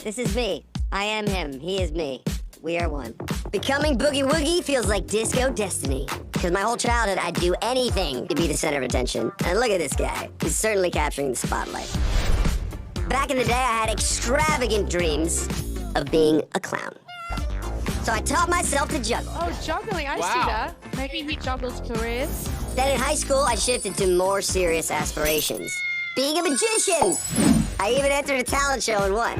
This is me. I am him. He is me. We are one. Becoming Boogie Woogie feels like disco destiny. Because my whole childhood, I'd do anything to be the center of attention. And look at this guy. He's certainly capturing the spotlight. Back in the day, I had extravagant dreams of being a clown. So I taught myself to juggle. Oh, juggling. I see that. Maybe he juggles careers. Then in high school, I shifted to more serious aspirations. Being a magician. I even entered a talent show and won.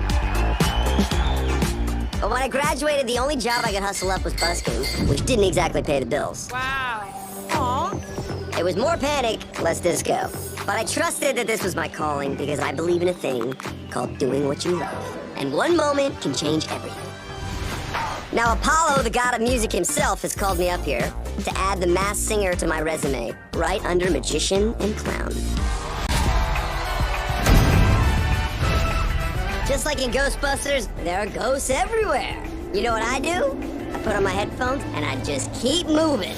But when I graduated, the only job I could hustle up was busking, which didn't exactly pay the bills. Wow. Aw. It was more panic, less disco. But I trusted that this was my calling because I believe in a thing called doing what you love. And one moment can change everything. Now, Apollo, the god of music himself, has called me up here to add the masked singer to my resume, right under magician and clown. Just like in Ghostbusters, there are ghosts everywhere. You know what I do? I put on my headphones and I just keep moving.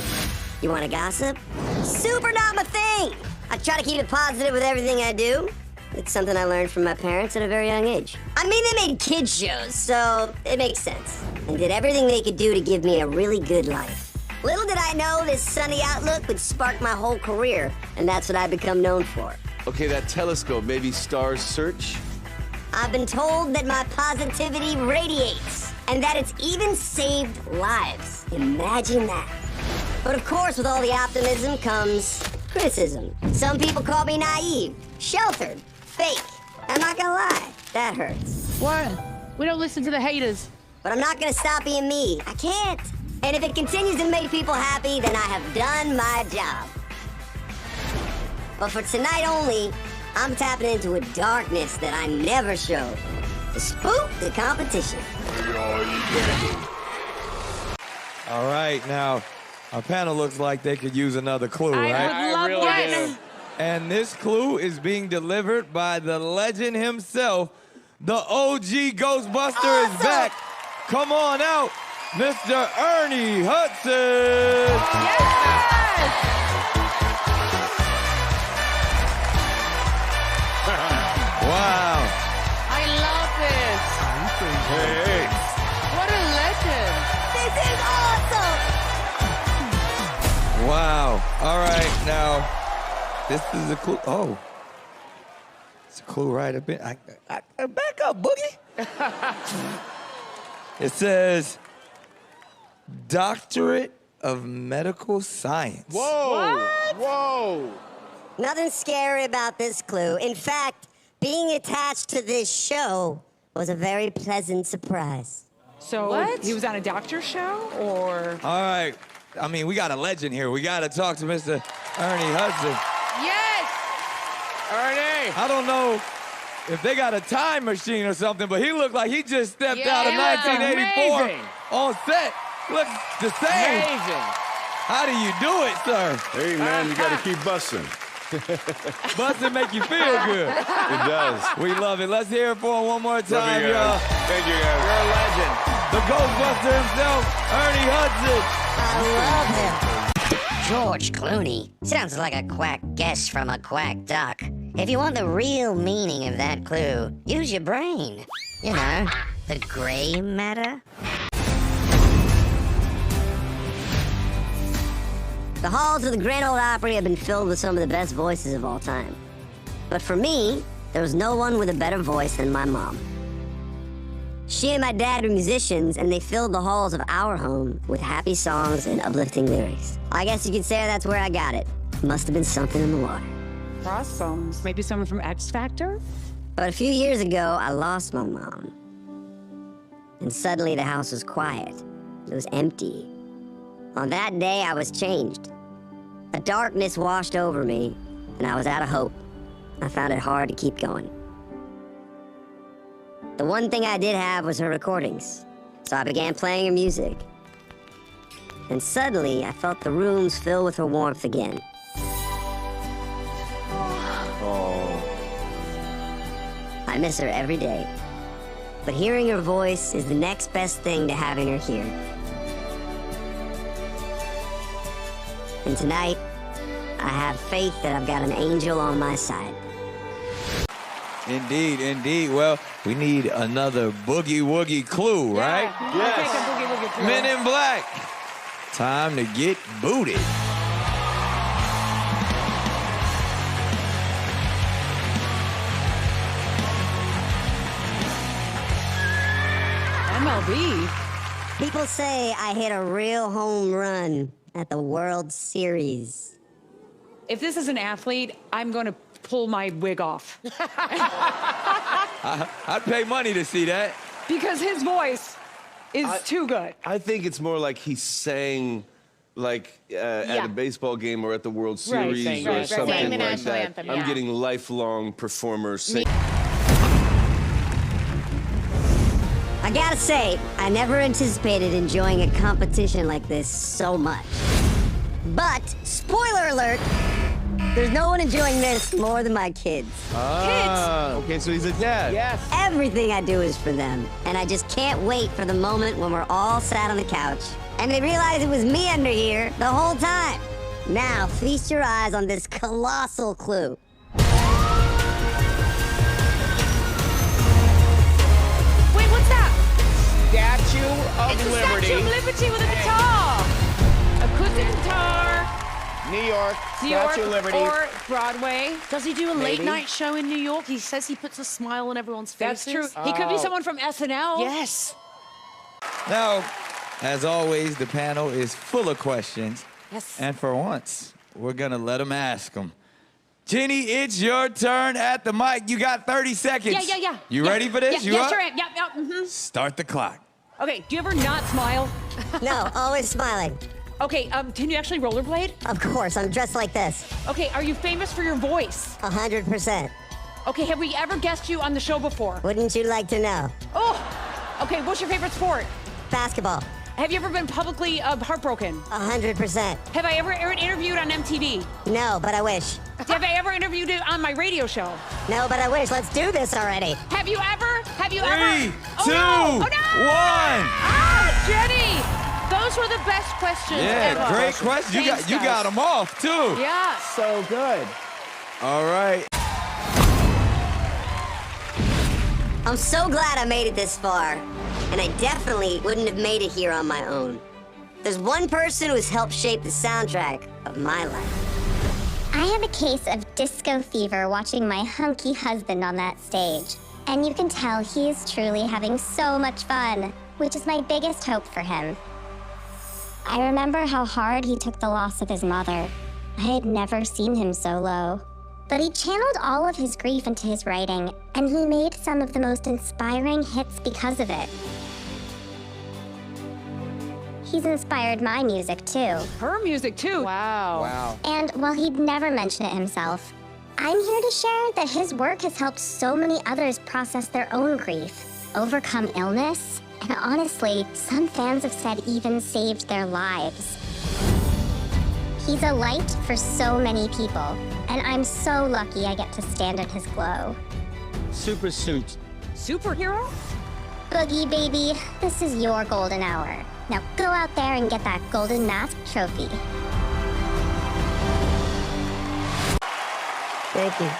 You want to gossip? Super not my thing. I try to keep it positive with everything I do. It's something I learned from my parents at a very young age. I mean, they made kids shows, so it makes sense. And did everything they could do to give me a really good life. Little did I know this sunny outlook would spark my whole career, and that's what I've become known for. Okay, that telescope, maybe stars search? I've been told that my positivity radiates, and that it's even saved lives. Imagine that. But of course, with all the optimism comes criticism. Some people call me naive, sheltered, fake. I'm not gonna lie, that hurts. What? We don't listen to the haters. But I'm not gonna stop being me. I can't. And if it continues to make people happy, then I have done my job. But for tonight only, I'm tapping into a darkness that I never showed. To spook the competition. All right, now, our panel looks like they could use another clue, right? I would love that. And this clue is being delivered by the legend himself. The OG Ghostbuster is back. Come on out, Mr. Ernie Hudson. Yes! Wow. I love this. Hey. What a legend. This is awesome! Wow. All right, now, this is a clue. Oh. It's a clue right up in. Back up, Boogie. It says, Doctorate of Medical Science. Whoa! Whoa! Nothing scary about this clue. In fact, being attached to this show was a very pleasant surprise. So What? he was on a doctor show, or? All right. I mean, we got a legend here. We got to talk to Mr. Ernie Hudson. Yes! Ernie! I don't know if they got a time machine or something, but he looked like he just stepped out of Yeah. 1984 Amazing. on set. Looks the same. Amazing! How do you do it, sir? Hey, man, you gotta keep busting. Bustin' make you feel good. It does. We love it. Let's hear it for him one more time, you guys. y'all. Thank you, guys. You're a legend. The Ghostbuster himself, Ernie Hudson. I love him. George Clooney. Sounds like a quack guess from a quack duck. If you want the real meaning of that clue, use your brain. You know, the gray matter. The halls of the Grand Ole Opry have been filled with some of the best voices of all time. But for me, there was no one with a better voice than my mom. She and my dad were musicians, and they filled the halls of our home with happy songs and uplifting lyrics. I guess you could say that's where I got it. Must have been something in the water. Crossbones. Maybe someone from X Factor? But a few years ago, I lost my mom. And suddenly the house was quiet. It was empty. On that day, I was changed. A darkness washed over me, and I was out of hope. I found it hard to keep going. The one thing I did have was her recordings, so I began playing her music. And suddenly, I felt the rooms fill with her warmth again. Oh, I miss her every day. But hearing her voice is the next best thing to having her here. And tonight, I have faith that I've got an angel on my side. Indeed, indeed. Well, we need another Boogie Woogie clue, right? I'll take a Boogie Woogie clue. Men in Black. Time to get booted. MLB. People say I hit a real home run at the World Series. If this is an athlete, I'm going to pull my wig off. I'd pay money to see that. Because his voice is too good. I think it's more like he sang like at a baseball game or at the World Series Sang or the something like national that. anthem, I'm yeah. getting lifelong performers sing. I gotta say, I never anticipated enjoying a competition like this so much. But, spoiler alert, there's no one enjoying this more than my kids. Okay, so he's a dad. Yes. Everything I do is for them, and I just can't wait for the moment when we're all sat on the couch and they realize it was me under here the whole time. Now, feast your eyes on this colossal clue. Wait, what's that? Statue of It's a Liberty, Statue of Liberty with a guitar. Acoustic guitar. New York. New York Statue of Liberty. or Broadway. Does he do a late Maybe. night show in New York? He says he puts a smile on everyone's faces. That's true. He could be someone from SNL. Yes. Now, as always, the panel is full of questions. Yes. And for once, we're going to let them ask them. Jenny, it's your turn at the mic. You got 30 seconds. Yeah. You ready for this? Yeah, you yeah, up? sure am. Yeah. Start the clock. Okay, do you ever not smile? No, always smiling. Okay, can you actually rollerblade? Of course, I'm dressed like this. Okay, are you famous for your voice? 100%. Okay, have we ever guessed you on the show before? Wouldn't you like to know? Oh, okay, what's your favorite sport? Basketball. Have you ever been publicly heartbroken? 100%. Have I ever interviewed on MTV? No, but I wish. Have I ever interviewed you on my radio show? No, but I wish. Let's do this already. Have you ever? Three, Oh, two, no! Oh, no! one. Ah, Jenny! Those were the best questions Yeah, ever. great question. You Thanks, got guys. them off, too. Yeah. So good. All right. I'm so glad I made it this far, and I definitely wouldn't have made it here on my own. There's one person who has helped shape the soundtrack of my life. I have a case of disco fever watching my hunky husband on that stage. And you can tell he is truly having so much fun, which is my biggest hope for him. I remember how hard he took the loss of his mother. I had never seen him so low. But he channeled all of his grief into his writing, and he made some of the most inspiring hits because of it. He's inspired my music too. Her music, too. Wow. And while he'd never mention it himself, I'm here to share that his work has helped so many others process their own grief, overcome illness, and honestly, some fans have said even saved their lives. He's a light for so many people, and I'm so lucky I get to stand in his glow. Super suit. Superhero? Boogie, baby, this is your golden hour. Now go out there and get that golden mask trophy. Thank you.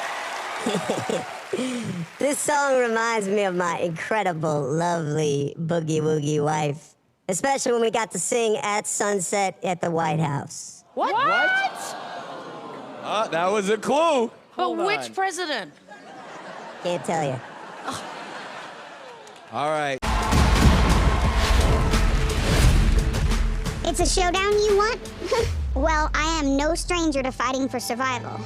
This song reminds me of my incredible, lovely Boogie Woogie wife, especially when we got to sing at sunset at the White House. What? That was a clue. But which president? Can't tell you. All right. It's a showdown you want? Well, I am no stranger to fighting for survival.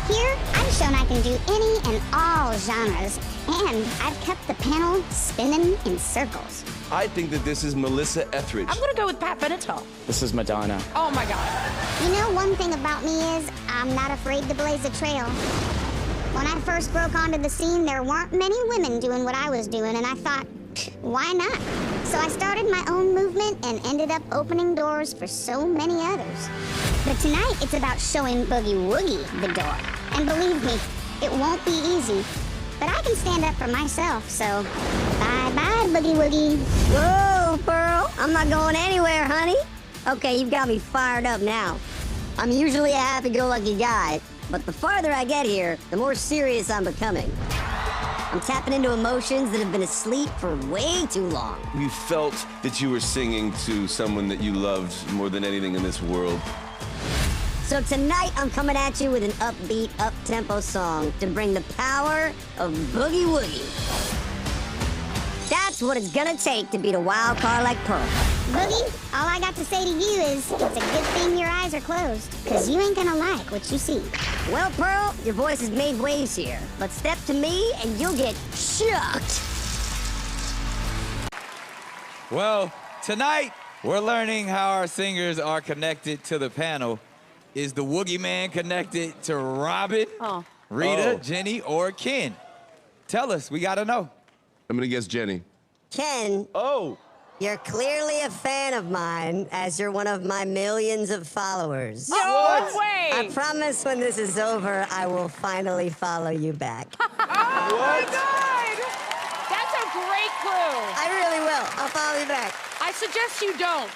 Here, I've shown I can do any and all genres, and I've kept the panel spinning in circles. I think that this is Melissa Etheridge. I'm gonna go with Pat Benatar. This is Madonna. Oh, my God. You know, one thing about me is I'm not afraid to blaze a trail. When I first broke onto the scene, there weren't many women doing what I was doing, and I thought, why not? So I started my own movement and ended up opening doors for so many others. But tonight, it's about showing Boogie Woogie the door. And believe me, it won't be easy. But I can stand up for myself, so bye-bye, Boogie Woogie. Whoa, Pearl, I'm not going anywhere, honey. Okay, you've got me fired up now. I'm usually a happy-go-lucky guy, But the farther I get here, the more serious I'm becoming. I'm tapping into emotions that have been asleep for way too long. You felt that you were singing to someone that you loved more than anything in this world. So tonight, I'm coming at you with an upbeat, up-tempo song to bring the power of Boogie Woogie. That's what it's gonna take to beat a wild card like Pearl. Boogie, all I got to say to you is it's a good thing your eyes are closed, because you ain't gonna like what you see. Well, Pearl, your voice has made waves here, but step to me and you'll get shocked. Well, tonight, we're learning how our singers are connected to the panel. Is the Woogie Man connected to Robin, Rita, Jenny, or Ken? Tell us, we gotta know. I'm gonna guess Jenny. Ken, Oh! you're clearly a fan of mine, as you're one of my millions of followers. No way! I promise when this is over, I will finally follow you back. Oh my God! That's a great clue. I really will. I'll follow you back. I suggest you don't.